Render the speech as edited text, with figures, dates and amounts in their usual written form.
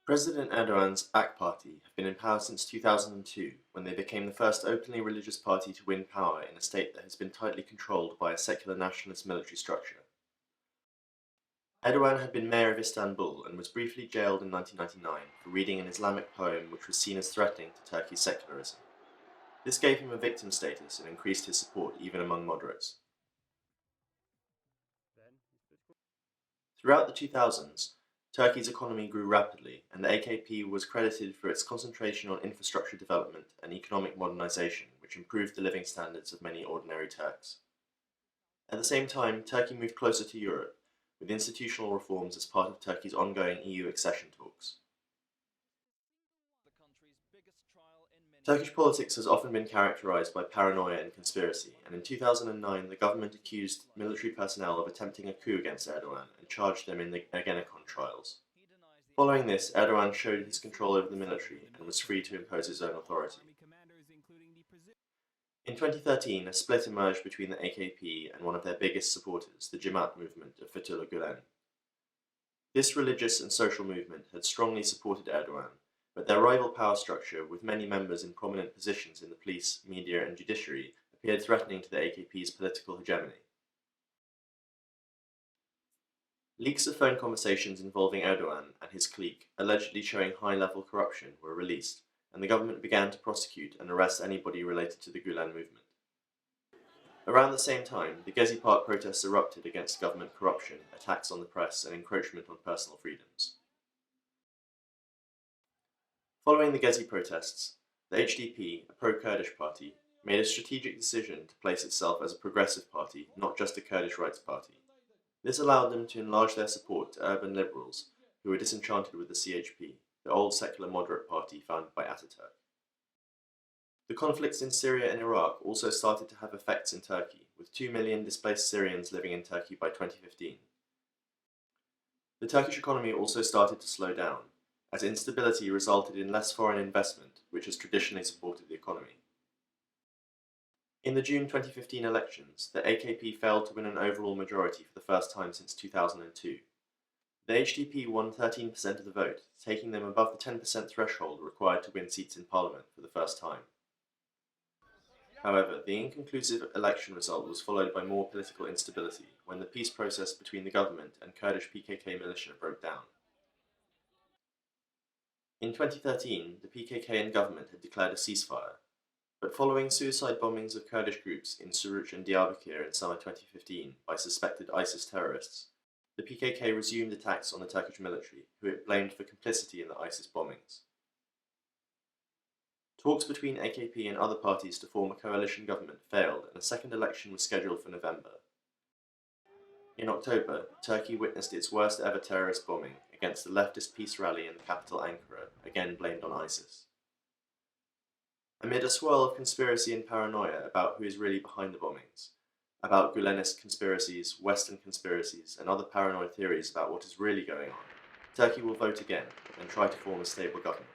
President Erdogan's AK Party have been in power since 2002, when they became the first openly religious party to win power in a state that has been tightly controlled by a secular nationalist military structure. Erdogan had been mayor of Istanbul and was briefly jailed in 1999 for reading an Islamic poem which was seen as threatening to Turkey's secularism. This gave him a victim status and increased his support even among moderates. Throughout the 2000s, Turkey's economy grew rapidly, and the AKP was credited for its concentration on infrastructure development and economic modernization, which improved the living standards of many ordinary Turks. At the same time, Turkey moved closer to Europe, with institutional reforms as part of Turkey's ongoing EU accession talks. Turkish politics has often been characterized by paranoia and conspiracy, and in 2009 the government accused military personnel of attempting a coup against Erdogan and charged them in the Ergenekon trials. Following this, Erdogan showed his control over the military and was free to impose his own authority. In 2013, a split emerged between the AKP and one of their biggest supporters, the Jemaat movement of Fethullah Gulen. This religious and social movement had strongly supported Erdogan, but their rival power structure, with many members in prominent positions in the police, media and judiciary, appeared threatening to the AKP's political hegemony. Leaks of phone conversations involving Erdogan and his clique, allegedly showing high-level corruption, were released, and the government began to prosecute and arrest anybody related to the Gulen movement. Around the same time, the Gezi Park protests erupted against government corruption, attacks on the press and encroachment on personal freedoms. Following the Gezi protests, the HDP, a pro-Kurdish party, made a strategic decision to place itself as a progressive party, not just a Kurdish rights party. This allowed them to enlarge their support to urban liberals, who were disenchanted with the CHP, the old secular moderate party founded by Ataturk. The conflicts in Syria and Iraq also started to have effects in Turkey, with 2 million displaced Syrians living in Turkey by 2015. The Turkish economy also started to slow down, as instability resulted in less foreign investment, which has traditionally supported the economy. In the June 2015 elections, the AKP failed to win an overall majority for the first time since 2002. The HDP won 13% of the vote, taking them above the 10% threshold required to win seats in parliament for the first time. However, the inconclusive election result was followed by more political instability when the peace process between the government and Kurdish PKK militia broke down. In 2013, the PKK and government had declared a ceasefire, but following suicide bombings of Kurdish groups in Suruç and Diyarbakir in summer 2015 by suspected ISIS terrorists, the PKK resumed attacks on the Turkish military, who it blamed for complicity in the ISIS bombings. Talks between AKP and other parties to form a coalition government failed, and a second election was scheduled for November. In October, Turkey witnessed its worst ever terrorist bombing against the leftist peace rally in the capital Ankara, again blamed on ISIS. Amid a swirl of conspiracy and paranoia about who is really behind the bombings, about Gulenist conspiracies, Western conspiracies, and other paranoid theories about what is really going on, Turkey will vote again and try to form a stable government.